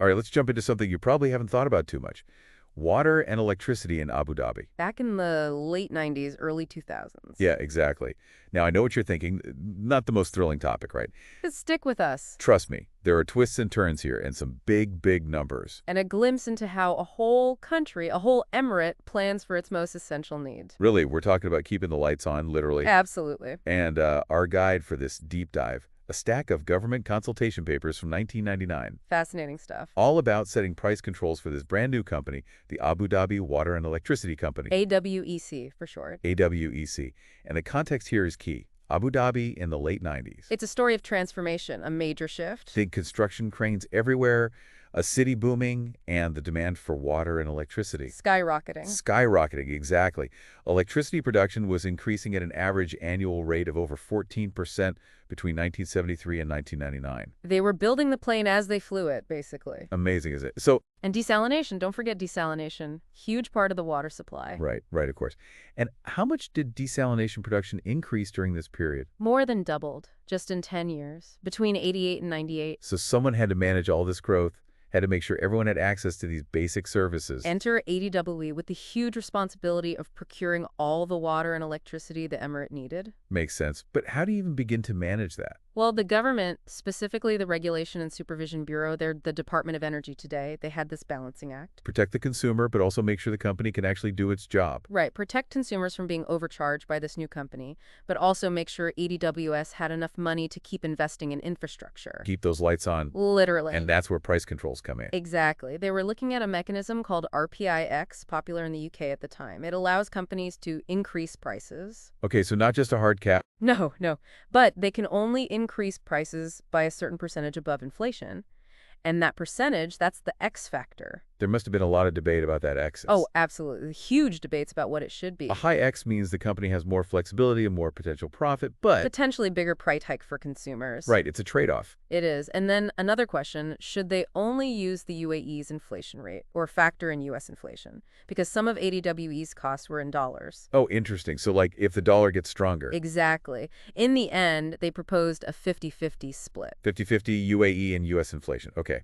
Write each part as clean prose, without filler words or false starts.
All right, let's jump into something you probably haven't thought about too much. Water and electricity in Abu Dhabi. Back in the late 90s, early 2000s. Yeah, exactly. Now, I know what you're thinking. Not the most thrilling topic, right? Just stick with us. Trust me, there are twists and turns here and some big, big numbers. And a glimpse into how a whole country, a whole emirate, plans for its most essential needs. Really, we're talking about keeping the lights on, literally. Absolutely. And our guide for this deep dive, a stack of government consultation papers from 1999. Fascinating stuff. All about setting price controls for this brand new company, the Abu Dhabi Water and Electricity Company. AWEC, for short. AWEC. And the context here is key. Abu Dhabi in the late 90s. It's a story of transformation, a major shift. Think construction cranes everywhere, a city booming, and the demand for water and electricity. Skyrocketing. Skyrocketing, exactly. Electricity production was increasing at an average annual rate of over 14% between 1973 and 1999. They were building the plane as they flew it, basically. Amazing, is it? So, And desalination, don't forget desalination. Huge part of the water supply. right, of course. And how much did desalination production increase during this period? More than doubled, just in 10 years, between 88 and 98. So someone had to manage all this growth, had to make sure everyone had access to these basic services. Enter ADWE with the huge responsibility of procuring all the water and electricity the emirate needed. Makes sense. But how do you even begin to manage that? Well, the government, specifically the Regulation and Supervision Bureau, they're the Department of Energy today, they had this balancing act. Protect the consumer, but also make sure the company can actually do its job. Right, protect consumers from being overcharged by this new company, but also make sure ADWS had enough money to keep investing in infrastructure. Keep those lights on. Literally. And that's where price controls come in. Exactly. They were looking at a mechanism called RPIX, popular in the UK at the time. It allows companies to increase prices. Okay, so not just a hard cap. No. But they can only increase prices by a certain percentage above inflation. And that percentage, that's the X factor. There must have been a lot of debate about that X. Oh, absolutely. Huge debates about what it should be. A high X means the company has more flexibility and more potential profit, but... Potentially bigger price hike for consumers. Right, it's a trade-off. It is. And then another question, should they only use the UAE's inflation rate or factor in U.S. inflation? Because some of ADWE's costs were in dollars. Oh, interesting. So, like, if the dollar gets stronger. Exactly. In the end, they proposed a 50-50 split. 50-50 UAE and U.S. inflation. Okay.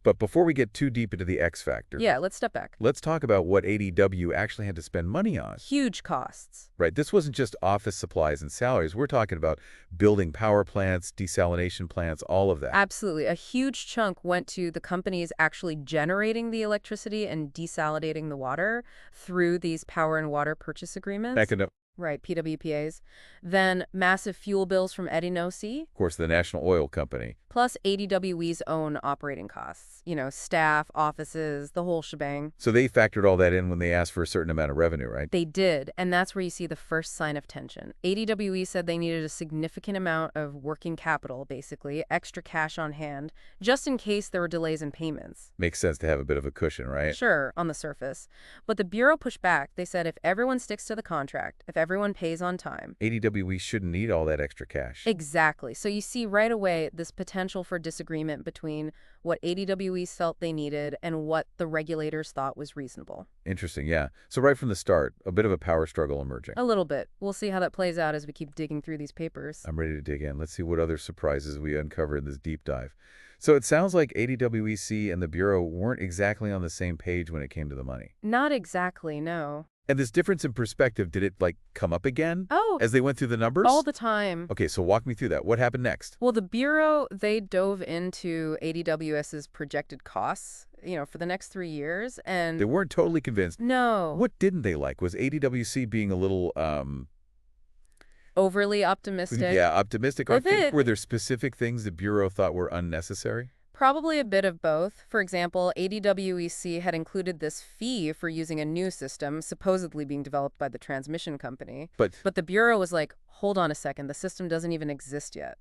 But before we get too deep into the X factor, Yeah, let's step back. let's talk about what ADW actually had to spend money on. Huge costs. Right, this wasn't just office supplies and salaries. We're talking about building power plants, desalination plants, all of that. Absolutely. A huge chunk went to the companies actually generating the electricity and desalinating the water through these power and water purchase agreements. Right, PWPAs. Then massive fuel bills from Edinosi, Of course, the National Oil Company. plus ADWE's own operating costs. You know, staff, offices, the whole shebang. So they factored all that in when they asked for a certain amount of revenue, right? They did, and that's where you see the first sign of tension. ADWE said they needed a significant amount of working capital, basically, extra cash on hand, just in case there were delays in payments. Makes sense to have a bit of a cushion, right? Sure, on the surface. But the Bureau pushed back. They said if everyone sticks to the contract, if everyone pays on time. ADWE shouldn't need all that extra cash. Exactly. So you see right away this potential for disagreement between what ADWE felt they needed and what the regulators thought was reasonable. Interesting, yeah. So right from the start, a bit of a power struggle emerging. A little bit. We'll see how that plays out as we keep digging through these papers. I'm ready to dig in. Let's see what other surprises we uncover in this deep dive. So it sounds like ADWEC and the Bureau weren't exactly on the same page when it came to the money. Not exactly, no. And this difference in perspective, did it, like, come up again? Oh, As they went through the numbers? all the time. Okay, so walk me through that. What happened next? Well, the Bureau, they dove into ADWS's projected costs, for the next 3 years, and... They weren't totally convinced. No. What didn't they like? Was ADWC being a little, Overly optimistic? yeah, optimistic? With it- Were there specific things the Bureau thought were unnecessary? Probably a bit of both. For example, ADWEC had included this fee for using a new system, supposedly being developed by the transmission company. But But the Bureau was like, hold on a second, the system doesn't even exist yet.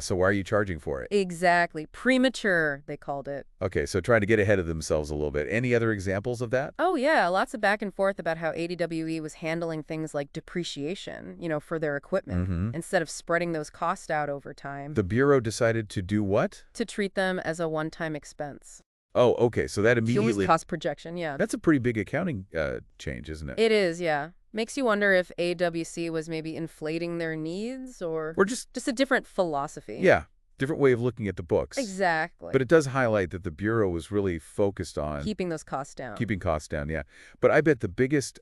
so why are you charging for it? Exactly. Premature, they called it. Okay, so trying to get ahead of themselves a little bit. Any other examples of that? Oh, yeah, lots of back and forth about how ADWE was handling things like depreciation, for their equipment, instead of spreading those costs out over time. The Bureau decided to do what? To treat them as a one-time expense. Oh, okay, so that Human immediately... cost projection, yeah. That's a pretty big accounting change, isn't it? It is, yeah. Makes you wonder if AWC was maybe inflating their needs or Or just... a different philosophy. Yeah, Different way of looking at the books. Exactly. But it does highlight that the Bureau was really focused on Keeping those costs down. keeping costs down, yeah. But I bet the biggest,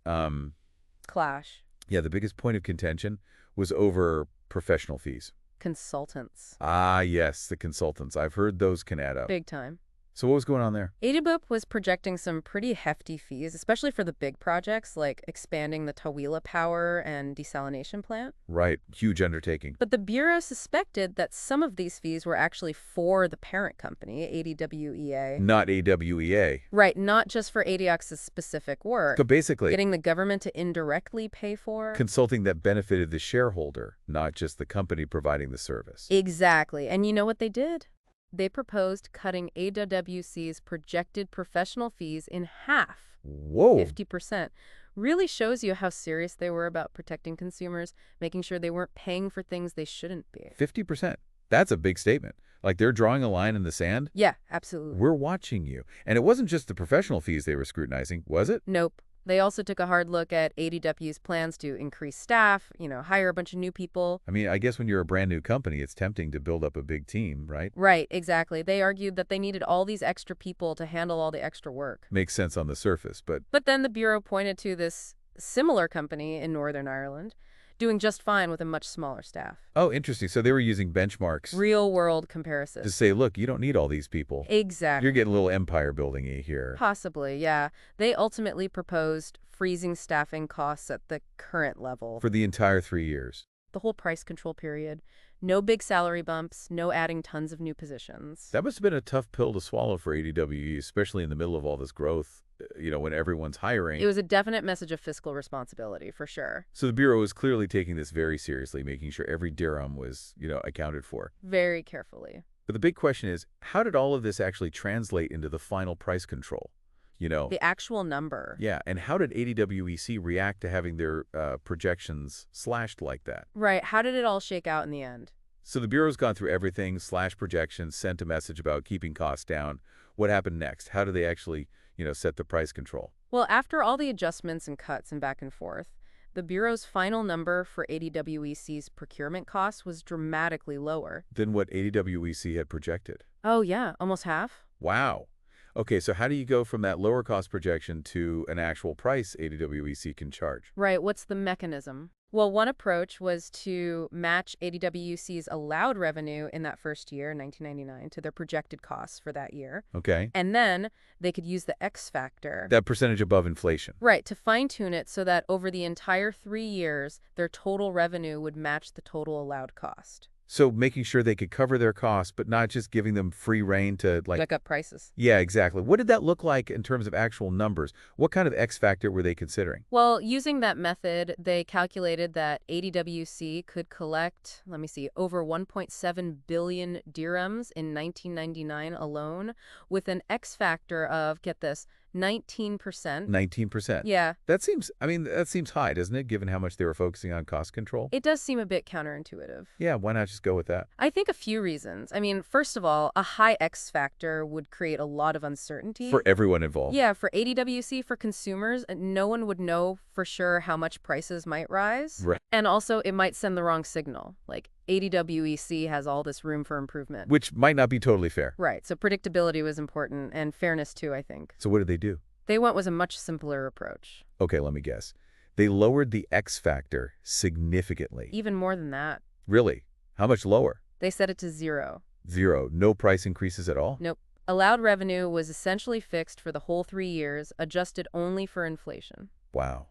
Clash. yeah, the biggest point of contention was over professional fees. Consultants. Ah, yes, the consultants. I've heard those can add up. Big time. So what was going on there? ADWEC was projecting some pretty hefty fees, especially for the big projects like expanding the Tawila power and desalination plant. Right, huge undertaking. But the Bureau suspected that some of these fees were actually for the parent company, ADWEA. Not AWEA. Right, not just for ADWEC's specific work. So basically, Getting the government to indirectly pay for. consulting that benefited the shareholder, not just the company providing the service. Exactly. And you know what they did? They proposed cutting AWWC's projected professional fees in half. Whoa. 50%. Really shows you how serious they were about protecting consumers, making sure they weren't paying for things they shouldn't be. 50%. That's a big statement. Like they're drawing a line in the sand? Yeah, absolutely. We're watching you. And it wasn't just the professional fees they were scrutinizing, was it? Nope. They also took a hard look at ADW's plans to increase staff, hire a bunch of new people. I mean, I guess when you're a brand new company, it's tempting to build up a big team, right? Right, exactly. They argued that they needed all these extra people to handle all the extra work. Makes sense on the surface, but But then the Bureau pointed to this similar company in Northern Ireland doing just fine with a much smaller staff. oh, interesting. So they were using benchmarks Real-world to comparisons. say, look, you don't need all these people. Exactly. You're getting a little empire building-y here. Possibly, yeah. They ultimately proposed freezing staffing costs at the current level. For the entire 3 years. The whole price control period. No big salary bumps, no adding tons of new positions. That must have been a tough pill to swallow for ADWE, especially in the middle of all this growth, when everyone's hiring. It was a definite message of fiscal responsibility, for sure. So the Bureau is clearly taking this very seriously, making sure every dirham was, accounted for. Very carefully. But the big question is, how did all of this actually translate into the final price control? The actual number. Yeah, and how did ADWEC react to having their projections slashed like that? Right. How did it all shake out in the end? So the Bureau's gone through everything, slashed projections, sent a message about keeping costs down. What happened next? How do they actually, set the price control? Well, after all the adjustments and cuts and back and forth, the Bureau's final number for ADWEC's procurement costs was dramatically lower. Than what ADWEC had projected. Oh, yeah. Almost half. Wow. Okay, so how do you go from that lower cost projection to an actual price ADWEC can charge? Right. What's the mechanism? Well, one approach was to match ADWC's allowed revenue in that first year, 1999, to their projected costs for that year. Okay. And then they could use the X factor. That percentage above inflation. Right, to fine-tune it so that over the entire 3 years, their total revenue would match the total allowed cost. So making sure they could cover their costs, but not just giving them free rein to Jack up prices. Yeah, exactly. What did that look like in terms of actual numbers? What kind of X factor were they considering? Well, using that method, they calculated that ADWC could collect, over 1.7 billion dirhams in 1999 alone, with an X factor of, get this, 19%. 19%. Yeah. That seems high, doesn't it, given how much they were focusing on cost control? It does seem a bit counterintuitive. Yeah, why not just go with that? I think a few reasons. First of all, a high X factor would create a lot of uncertainty. For everyone involved. Yeah, for ADWC, for consumers, no one would know for sure how much prices might rise. Right. And also, it might send the wrong signal. Like, ADWEC has all this room for improvement. Which might not be totally fair. Right, so predictability was important, and fairness too, I think. So what did they do? They went with a much simpler approach. Okay, let me guess. They lowered the X factor significantly. Even more than that. Really? How much lower? They set it to 0. 0. No price increases at all? Nope. Allowed revenue was essentially fixed for the whole 3 years, adjusted only for inflation. Wow.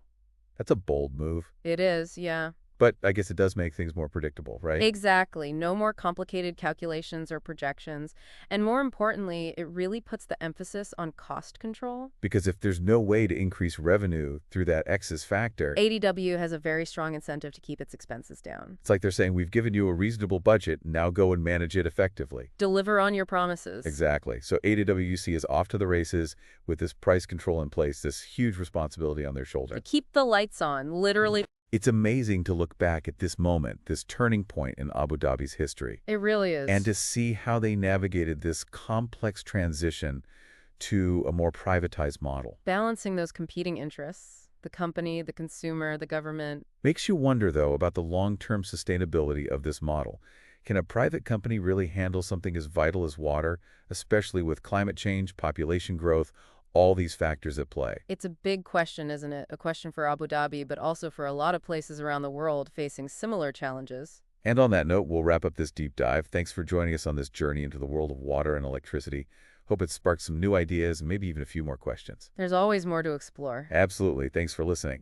That's a bold move. It is, yeah. But I guess it does make things more predictable, right? Exactly. No more complicated calculations or projections. And more importantly, it really puts the emphasis on cost control. Because if there's no way to increase revenue through that X's factor, ADW has a very strong incentive to keep its expenses down. It's like they're saying, we've given you a reasonable budget, now go and manage it effectively. Deliver on your promises. Exactly. So ADWC is off to the races with this price control in place, this huge responsibility on their To shoulders. keep the lights on, literally. It's amazing to look back at this moment, this turning point in Abu Dhabi's history, It really is. and to see how they navigated this complex transition to a more privatized model. Balancing those competing interests, the company, the consumer, the government. Makes you wonder, though, about the long-term sustainability of this model. Can a private company really handle something as vital as water, especially with climate change, population growth, all these factors at play? It's a big question, isn't it? A question for Abu Dhabi, but also for a lot of places around the world facing similar challenges. And on that note, we'll wrap up this deep dive. Thanks for joining us on this journey into the world of water and electricity. Hope it sparked some new ideas and maybe even a few more questions. There's always more to explore. Absolutely. Thanks for listening.